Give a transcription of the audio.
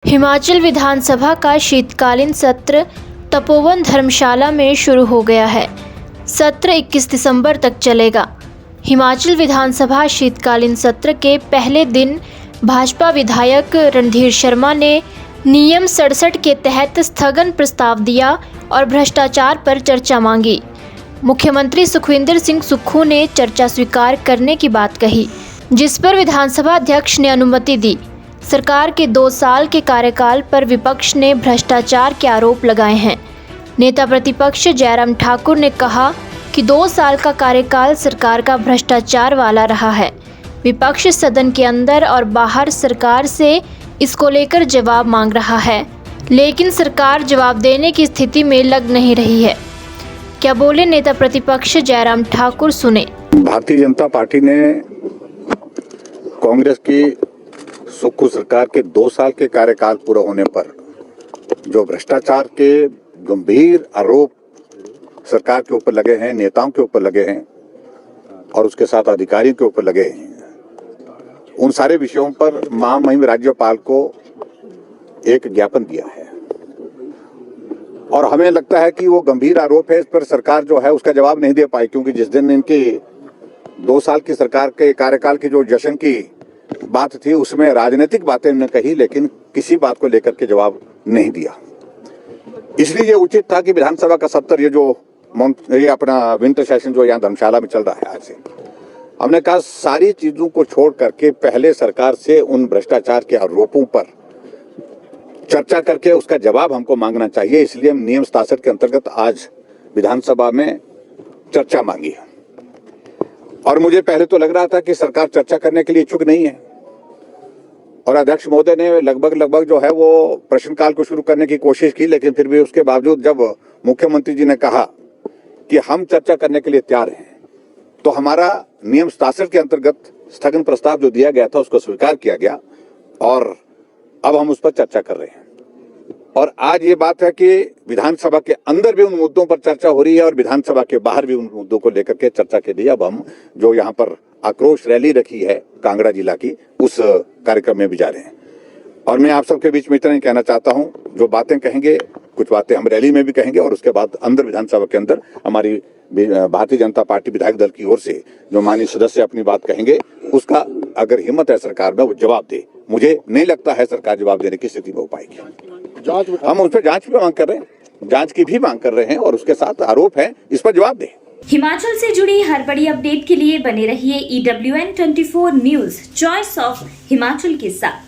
हिमाचल विधानसभा का शीतकालीन सत्र तपोवन धर्मशाला में शुरू हो गया है। सत्र 21 दिसंबर तक चलेगा। हिमाचल विधानसभा शीतकालीन सत्र के पहले दिन भाजपा विधायक रणधीर शर्मा ने नियम 67 के तहत स्थगन प्रस्ताव दिया और भ्रष्टाचार पर चर्चा मांगी। मुख्यमंत्री सुखविंदर सिंह सुक्खू ने चर्चा स्वीकार करने की बात कही, जिस पर विधानसभा अध्यक्ष ने अनुमति दी। सरकार के 2 साल के कार्यकाल पर विपक्ष ने भ्रष्टाचार के आरोप लगाए हैं। नेता प्रतिपक्ष जयराम ठाकुर ने कहा कि 2 साल का कार्यकाल सरकार का भ्रष्टाचार वाला रहा है। विपक्ष सदन के अंदर और बाहर सरकार से इसको लेकर जवाब मांग रहा है, लेकिन सरकार जवाब देने की स्थिति में लग नहीं रही है। क्या बोले नेता प्रतिपक्ष जयराम ठाकुर, सुने। भारतीय जनता पार्टी ने कांग्रेस की सुक्खू सरकार के 2 साल के कार्यकाल पूरा होने पर जो भ्रष्टाचार के गंभीर आरोप सरकार के ऊपर लगे हैं, नेताओं के ऊपर लगे हैं और उसके साथ अधिकारियों के ऊपर लगे हैं, उन सारे विषयों पर महामहिम राज्यपाल को एक ज्ञापन दिया है। और हमें लगता है कि वो गंभीर आरोप है, इस पर सरकार जो है उसका जवाब नहीं दे पाई, क्योंकि जिस दिन इनकी 2 साल की सरकार के कार्यकाल की जो जश्न की बात थी उसमें राजनीतिक बातें इन्होंने कही, लेकिन किसी बात को लेकर के जवाब नहीं दिया। इसलिए ये उचित था कि विधानसभा का सत्र ये अपना विंटर सेशन जो यहाँ धर्मशाला में चल रहा है आज से, हमने कहा सारी चीजों को छोड़ करके पहले सरकार से उन भ्रष्टाचार के आरोपों पर चर्चा करके उसका जवाब हमको मांगना चाहिए। इसलिए हम नियम 67 के अंतर्गत आज विधानसभा में चर्चा मांगी है। और मुझे पहले तो लग रहा था कि सरकार चर्चा करने के लिए इच्छुक नहीं है, और अध्यक्ष महोदय ने लगभग जो है वो प्रश्नकाल को शुरू करने की कोशिश की, लेकिन फिर भी उसके बावजूद जब मुख्यमंत्री जी ने कहा कि हम चर्चा करने के लिए तैयार हैं, तो हमारा नियम 67 के अंतर्गत स्थगन प्रस्ताव जो दिया गया था उसको स्वीकार किया गया और अब हम उस पर चर्चा कर रहे हैं। और आज ये बात है कि विधानसभा के अंदर भी उन मुद्दों पर चर्चा हो रही है और विधानसभा के बाहर भी उन मुद्दों को लेकर के चर्चा के लिए अब हम जो यहाँ पर आक्रोश रैली रखी है कांगड़ा जिला की, उस कार्यक्रम में भी जा रहे हैं। और मैं आप सबके बीच में इतना ही कहना चाहता हूँ, जो बातें कहेंगे कुछ बातें हम रैली में भी कहेंगे और उसके बाद अंदर विधानसभा के अंदर हमारी भारतीय जनता पार्टी विधायक दल की ओर से जो माननीय सदस्य अपनी बात कहेंगे उसका अगर हिम्मत है सरकार में वो जवाब दे। मुझे नहीं लगता है सरकार जवाब देने की स्थिति में हो पाएगी। हम उस पर जांच भी मांग कर रहे हैं, जांच की भी मांग कर रहे हैं और उसके साथ आरोप है, इस पर जवाब दे। हिमाचल से जुड़ी हर बड़ी अपडेट के लिए बने रहिए EWN24 news, choice of Himachal के साथ।